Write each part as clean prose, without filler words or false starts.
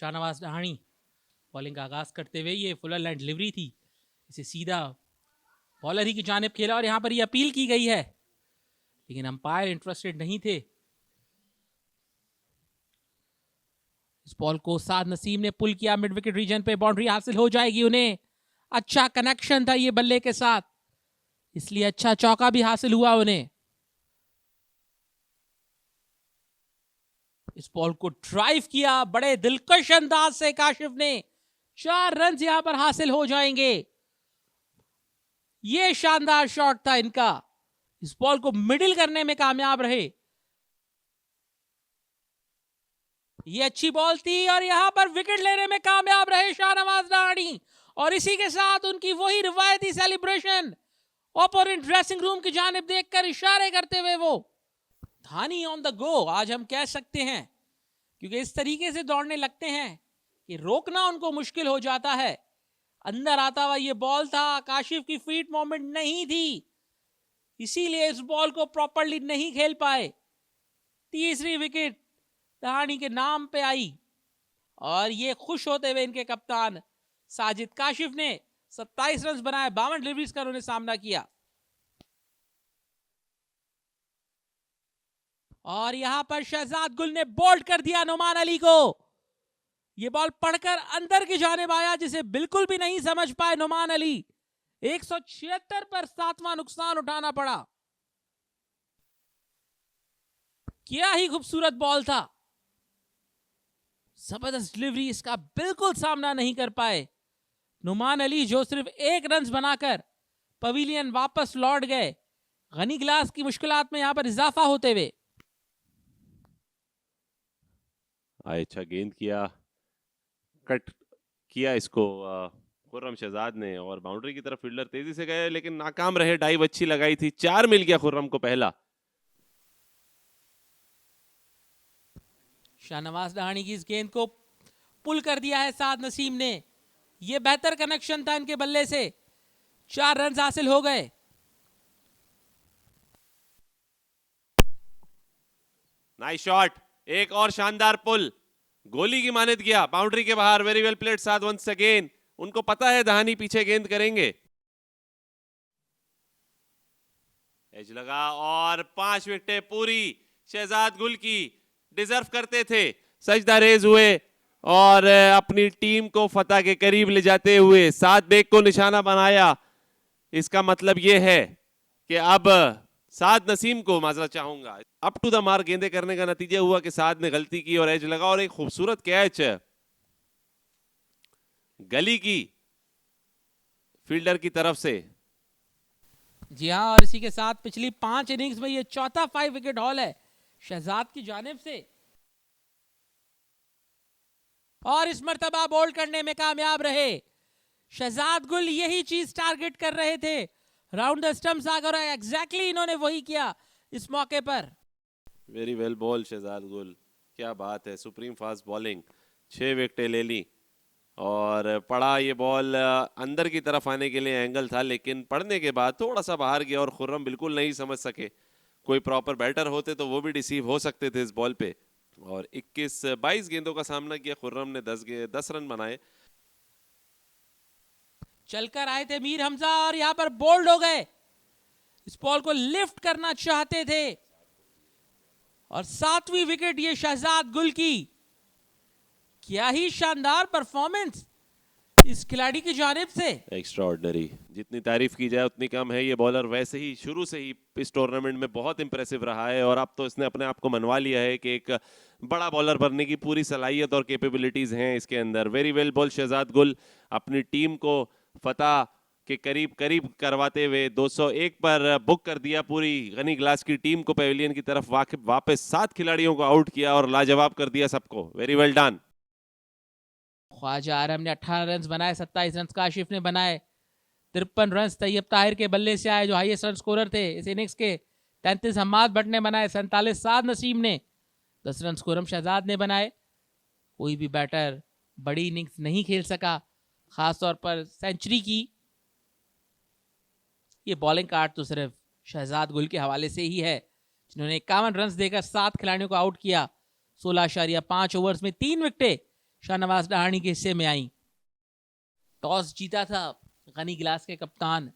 Shahnawaz डहाणी bowling का आगाज करते हुए, ये फुलर लाइन डिलीवरी थी, इसे सीधा बॉलर ही की जानिब खेला और यहां पर ये अपील की गई है, लेकिन अंपायर इंटरेस्टेड नहीं थे। इस बॉल को साद नसीम ने पुल किया मिड विकेट रीजन पे, बाउंड्री हासिल हो जाएगी उन्हें। अच्छा कनेक्शन था ये बल्ले के साथ, इसलिए अच्छा चौका भी हासिल हुआ उन्हें। इस बॉल को ड्राइव किया बड़े दिलकश अंदाज से काशिफ ने, 4 रन यहां पर हासिल हो जाएंगे। ये शानदार शॉट था इनका, इस बॉल को मिडिल करने में कामयाब रहे। ये अच्छी बॉल थी और यहां पर विकेट लेने में कामयाब रहे शाहनवाज डहाणी, और इसी के साथ उनकी वही रिवायती सेलिब्रेशन ओपोनेंट ड्रेसिंग रूम की जानिब देखकर इशारे करते हुए वो धानी ऑन द गो आज हम कह सकते हैं, क्योंकि इस तरीके से दौड़ने लगते हैं कि रोकना उनको मुश्किल हो जाता है। अंदर आता हुआ ये बॉल था, काशिफ की फीट मोमेंट नहीं थी, इसीलिए इस बॉल को प्रॉपर्ली नहीं खेल पाए। तीसरी विकेट डहाणी के नाम पे आई और ये खुश होते हुए इनके कप्तान साजिद काशिफ ने 27 रन बनाए, 52 डिलीवरीज का उन्होंने सामना किया। और यहां पर शहजाद गुल ने बोल्ड कर दिया नुमान अली को, ये बॉल पढ़कर अंदर की जानिब आया, जिसे बिल्कुल भी नहीं समझ पाए नुमान अली। 176 पर 7वां नुकसान उठाना पड़ा। क्या ही खूबसूरत बॉल था, जबरदस्त डिलीवरी, इसका बिल्कुल सामना नहीं कर पाए नुमान अली, जो सिर्फ 1 रन बनाकर पवेलियन वापस लौट गए, गनी ग्लास की मुश्किलात में यहां पर इजाफा होते हुए। अच्छा गेंद किया, कट किया इसको खुर्रम शहजाद ने, और बाउंड्री की तरफ फील्डर तेजी से गए लेकिन नाकाम रहे। डाइव अच्छी लगाई थी, 4 मिल गया खुर्रम को पहला। शाहनवाज डहाणी की इस गेंद को पुल कर दिया है साद नसीम ने, यह बेहतर कनेक्शन था इनके बल्ले से, 4 रन हासिल हो गए। नाइस शॉट, एक और शानदार पुल, गोली की मानित गया बाउंड्री के बाहर। वेरी वेल प्लेड साद वंस अगेन, उनको पता है दहानी पीछे गेंद करेंगे। एज लगा और 5 विकेटें पूरी शहजाद गुल की, डिजर्व करते थे। सजदा रेज हुए और अपनी टीम को फतह के करीब ले जाते हुए 7 बेग को निशाना बनाया। इसका मतलब यह है कि अब साद नसीम को माजरत चाहूंगा, अप टू द मार्क गेंदे करने का नतीजा हुआ कि साद ने गलती की और एज लगा, और एक खूबसूरत कैच गली की फील्डर की तरफ से। जी हाँ, और इसी के साथ पिछली 5 इनिंग्स में ये चौथा 5 विकेट हॉल है शहजाद की जानिब से, और इस मर्तबा बोल्ड करने में कामयाब रहे शहजाद गुल। यही चीज टारगेट कर रहे थे, राउंड द स्टंप्स आकर एग्जैक्टली इन्होंने वही किया इस मौके पर। वेरी वेल बॉल शहजाद गुल, क्या बात है, सुप्रीम फास्ट बॉलिंग, 6 विकेटें ले ली। और पड़ा ये बॉल अंदर की तरफ आने के लिए एंगल था, लेकिन पड़ने के बाद थोड़ा सा बाहर गया और खुर्रम बिल्कुल नहीं समझ सके। कोई प्रॉपर बैटर होते तो वो भी डिसीव हो सकते थे इस बॉल पे। और 22 गेंदों का सामना किया खुर्रम ने, 10 रन बनाए। चलकर आए थे मीर हमजा और यहां पर बोल्ड हो गए, इस बॉल को लिफ्ट करना चाहते थे, और 7वीं विकेट ये शहजाद गुल की। क्या ही शानदार परफॉर्मेंस इस खिलाड़ी की जानिब से, एक्स्ट्राऑर्डिनरी, जितनी तारीफ की जाए उतनी कम है। ये बॉलर वैसे ही शुरू से ही इस टूर्नामेंट में बहुत इंप्रेसिव रहा है, और अब तो इसने अपने आप को मनवा लिया है कि एक बड़ा बॉलर बनने की पूरी सलाहियत और कैपेबिलिटीज हैं इसके अंदर। वेरी वेल बॉल शहजाद गुल, अपनी टीम को फतह के करीब करीब करवाते हुए 201 पर बुक कर दिया पूरी गनी ग्लास की टीम को, पेविलियन की तरफ वापस 7 खिलाड़ियों को आउट किया और लाजवाब कर दिया सबको। Very well done. Khawaja Arham ने 18 रन बनाए, 27 रन काशिफ ने बनाए, 53 रन तैयब ताहिर के बल्ले से आए जो हाईएस्ट रन स्कोरर थे इस इनिंग्स के। 33 हम्माद भट्ट ने बनाए, 47 साद नसीम ने, 10 रन खुर्रम शहजाद ने बनाए। कोई भी बैटर बड़ी इनिंग्स नहीं खेल सका, खासतौर पर सेंचुरी की। ये बॉलिंग कार्ड तो सिर्फ शहजाद गुल के हवाले से ही है, जिन्होंने 51 रन देकर 7 खिलाड़ियों को आउट किया। 16.5 ओवर्स में 3 विकेटें, शाहनवाज डहाणी के हिस्से में आई। टॉस जीता था गनी गिलास के कप्तान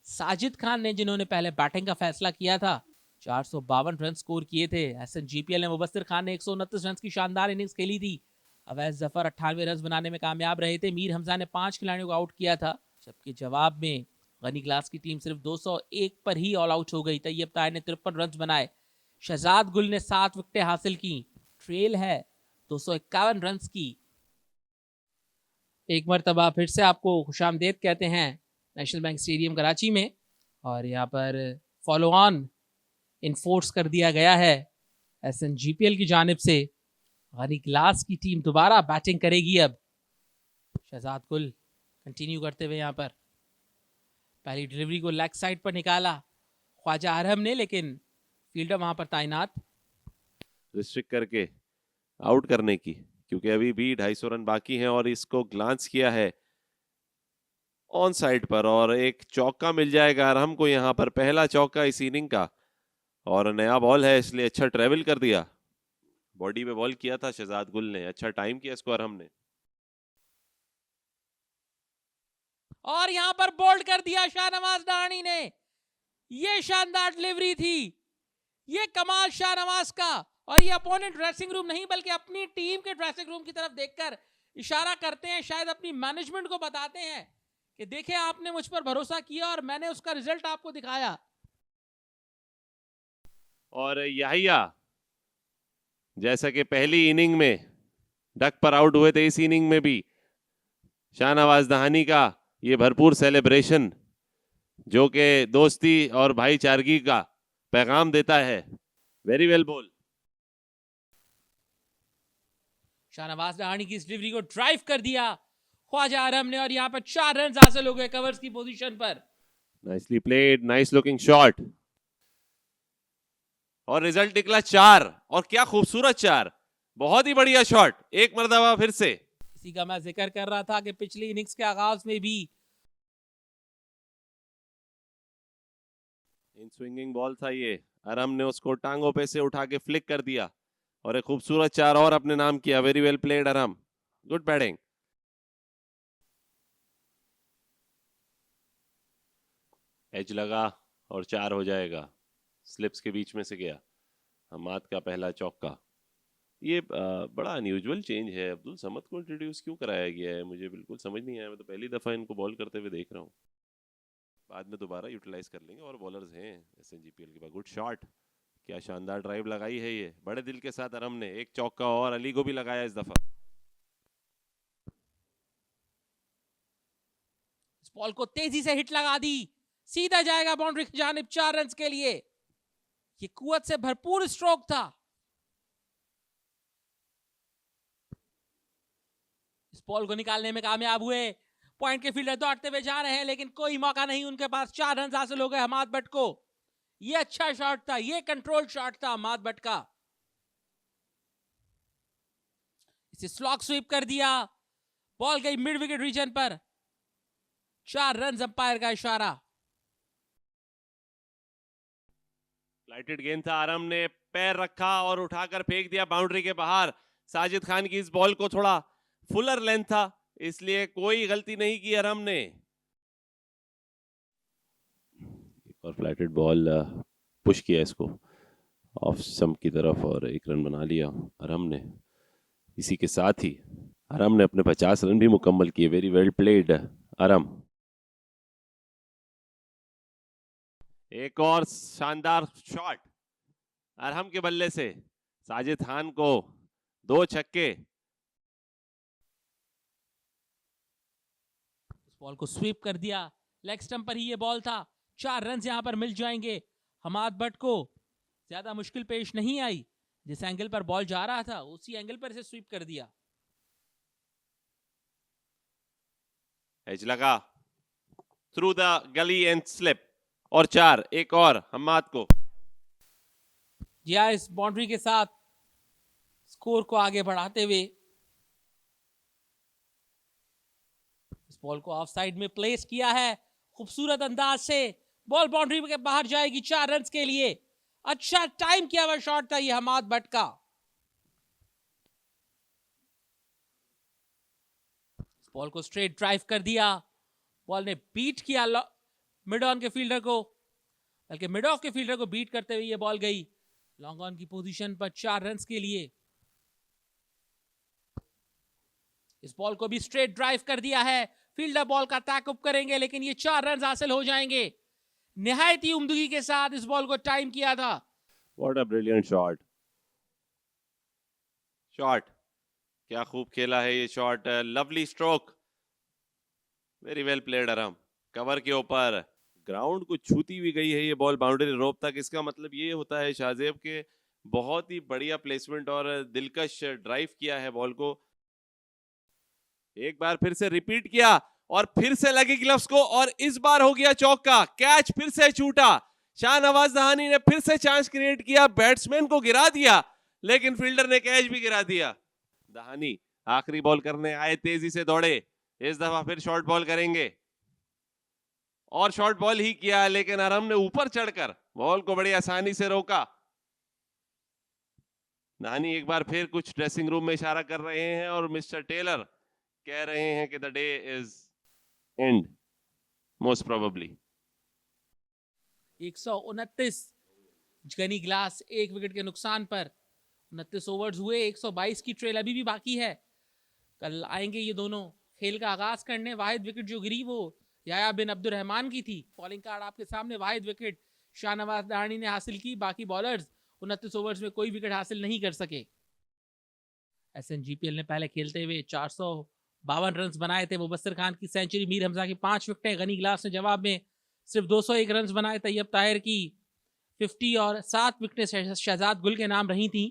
साजिद खान ने, जिन्होंने पहले बैटिंग का फैसला किया था। 452 रन स्कोर किए थे। एसएनजीपीएल ने मुबस्सिर खान ने 129 रन की शानदार इनिंग्स खेली थी। अवैस जफर 98 रन बनाने में कामयाब रहे थे। मीर हमजा ने 5 खिलाड़ियों को आउट किया था, जबकि जवाब में गनी गिलास की टीम सिर्फ 201 पर ही ऑल आउट हो गई। तैयब ताहिर ने 53 रन बनाए। शहजाद गुल ने 7 विकेटें हासिल की। ट्रेल है 251 रन की। एक मरतबा फिर से आपको खुशामदेद कहते हैं नेशनल बैंक स्टेडियम कराची में, और यहाँ पर फॉलो ऑन इन्फोर्स कर दिया गया है एसएनजीपीएल की जानिब से। गनी गिलास की टीम दोबारा बैटिंग करेगी। अब शहजाद गुल कंटिन्यू करते हुए यहाँ पर पहली डिलीवरी को लेग साइड पर निकाला ख्वाजा अरहम ने, लेकिन फील्डर वहां पर तैनात। रिस्ट्रिक्ट करके आउट करने की, क्योंकि अभी भी 250 रन बाकी हैं और इसको ग्लांस किया है ऑन साइड पर और एक चौका मिल जाएगा अरहम को यहाँ पर, पहला चौका इस इनिंग का। और नया बॉल है इसलिए अच्छा ट्रेवल कर दिया, बॉडी पे बॉल किया था शहजाद गुल ने, अच्छा टाइम किया इसको अरहम ने। और यहां पर बोल्ड कर दिया शाहनवाज डहाणी ने। यह शानदार डिलीवरी थी, ये कमाल शाहनवाज का। और ये अपोनेंट ड्रेसिंग रूम नहीं बल्कि अपनी टीम के ड्रेसिंग रूम की तरफ देखकर इशारा करते हैं, शायद अपनी मैनेजमेंट को बताते हैं कि देखें आपने मुझ पर भरोसा किया और मैंने उसका रिजल्ट आपको दिखाया। और याहिया जैसा कि पहली इनिंग में डक पर आउट हुए थे, इस इनिंग में भी शाहनवाज दहानी का ये भरपूर सेलिब्रेशन जो कि दोस्ती और भाईचारगी का पैगाम देता है। Very well ball. Shahnawaz Dahani की इस डिलीवरी को ड्राइव कर दिया ख्वाजा आरम ने, और यहां पर 4 रन हासिल हो गए कवर्स की पोजीशन पर। Nicely played, nice looking shot और रिजल्ट निकला 4, और क्या खूबसूरत 4, बहुत ही बढ़िया शॉट। एक मर्तबा फिर से, इसी का मैं जिक्र कर रहा था कि पिछली इनिंग्स के आगाज में भी इन स्विंगिंग बॉल था ये, अरम ने उसको टांगों पे से उठा के फ्लिक कर दिया और एक खूबसूरत 4 और अपने नाम किया। Very well played अरम, good batting. As लगा और 4 हो जाएगा, स्लिप्स के बीच में से गया हमाद का पहला चौका। ये बड़ा अनयूजुअल चेंज है, अब्दुल समद को इंट्रोड्यूस क्यों कराया गया है मुझे बिल्कुल समझ नहीं आया। मैं तो पहली दफा इनको बॉल करते हुए देख रहा हूँ, बाद में दोबारा यूटिलाइज कर लेंगे। और बॉलर्स हैं एसएनजीपीएल के पास। गुड शॉट, क्या शानदार ड्राइव लगाई है ये बड़े दिल के साथ अरम ने। एक चौका और अली को भी लगाया इस दफा। इस बॉल को तेजी से हिट लगा दी, सीधा जाएगा बाउंड्री की जानिब 4 रन के लिए। ये कुवत से भरपूर स्ट्रोक था। इस बॉल को निकालने में कामयाब हुए। पॉइंट के फील्डर दौड़ते हुए जा रहे हैं लेकिन कोई मौका नहीं उनके पास। 4 रन हासिल हो गए हमाद भट्ट को। ये अच्छा शॉट था, ये कंट्रोल शॉट था हमाद भट्ट का। इसे स्लॉग स्वीप कर दिया, बॉल गई मिड विकेट रीजन पर। 4 रन अंपायर का इशारा। फ्लाइटेड गेंद था, आरम ने पैर रखा और उठाकर फेंक दिया बाउंड्री के बाहर। साजिद खान की इस बॉल को थोड़ा फुलर लेंथ था, इसलिए कोई गलती नहीं की आरम ने। एक और फ्लाइटेड बॉल पुश किया इसको ऑफ स्टंप की तरफ और 1 रन बना लिया आरम ने। इसी के साथ ही आरम ने अपने 50 रन भी मुकम्मल किए। Very well played Arham. एक और शानदार शॉट अरहम के बल्ले से, साजिद खान को 2 छक्के। इस बॉल को स्वीप कर दिया, लेग स्टंप पर ही ये बॉल था। 4 रन यहां पर मिल जाएंगे हमाद भट्ट को। ज्यादा मुश्किल पेश नहीं आई, जिस एंगल पर बॉल जा रहा था उसी एंगल पर इसे स्वीप कर दिया। एज लगा थ्रू द गली एंड स्लिप और 4, एक और हम्माद को। जी हाँ, इस बाउंड्री के साथ स्कोर को आगे बढ़ाते हुए इस बॉल को ऑफ साइड में प्लेस किया है खूबसूरत अंदाज से। बॉल बाउंड्री के बाहर जाएगी 4 रन के लिए। अच्छा टाइम किया हुआ शॉट था ये हमाद भट्ट का। बॉल को स्ट्रेट ड्राइव कर दिया, बॉल ने बीट किया मिड ऑन के फील्डर को, बल्कि मिड ऑफ के फील्डर को बीट करते हुए ये बॉल गई लॉन्ग ऑन की पोजीशन पर 4 रन्स के लिए। इस बॉल को भी स्ट्रेट ड्राइव कर दिया है, फील्डर बॉल का ताकुब करेंगे लेकिन ये 4 रन हासिल हो जाएंगे। निहायत ही उम्दगी के साथ इस बॉल को टाइम किया था। व्हाट अ ब्रिलियंट शॉट, क्या खूब खेला है ये shot, lovely stroke, very well played Arham. Cover के ऊपर ग्राउंड को छूती हुई गई है ये बॉल बाउंड्री रोप तक। इसका मतलब ये होता है शाहजेब के बहुत ही बढ़िया प्लेसमेंट और दिलकश ड्राइव किया है बॉल को। एक बार फिर से रिपीट किया और फिर से लगी ग्लव्स को और इस बार हो गया चौका। कैच फिर से छूटा, शाहनवाज दहानी ने फिर से चांस क्रिएट किया, बैट्समैन को गिरा दिया लेकिन फील्डर ने कैच भी गिरा दिया। दहानी आखिरी बॉल करने आए, तेजी से दौड़े, इस दफा फिर शॉर्ट बॉल करेंगे और शॉर्ट बॉल ही किया लेकिन अरहम ने ऊपर चढ़कर बॉल को बड़ी आसानी से रोका। दहानी एक बार फिर कुछ ड्रेसिंग रूम में इशारा कर रहे हैं और मिस्टर टेलर कह रहे हैं कि the day is end most probably. 129 गनी ग्लास 1 विकेट के नुकसान पर 29 ओवर्स हुए, 122 की ट्रेल अभी भी बाकी है। कल आएंगे ये दोनों खेल का आगाज करने। वाहिद विकेट जो गिरी वो याया बिन अब्दुल रहमान की थी। बॉलिंग कार्ड आपके सामने, वाहिद विकेट शाहनवाज दहानी ने हासिल की, बाकी बॉलर्स 29 ओवर्स में कोई विकेट हासिल नहीं कर सके। SNGPL ने पहले खेलते हुए 452 रन बनाए थे। मुबस्सिर खान की सेंचुरी, मीर हमजा की 5 विकेटें, गनी ग्लास ने जवाब में सिर्फ 201 रन बनाए। तैयब ताहिर की 50 और 7 विकेटें शहजाद गुल के नाम रही थी।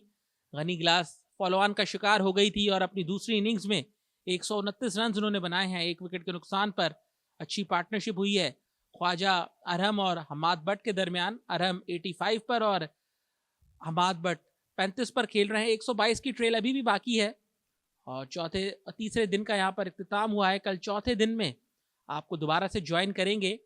गनी ग्लास फॉलोऑन का शिकार हो गई थी और अपनी दूसरी इनिंग्स में 129 रन उन्होंने बनाए हैं 1 विकेट के नुकसान पर। अच्छी पार्टनरशिप हुई है ख्वाजा अरहम और हमाद बट के दरमियान। अरहम 85 पर और हमाद बट 35 पर खेल रहे हैं। 122 की ट्रेल अभी भी बाकी है और तीसरे दिन का यहाँ पर इख्तिताम हुआ है। कल चौथे दिन में आपको दोबारा से ज्वाइन करेंगे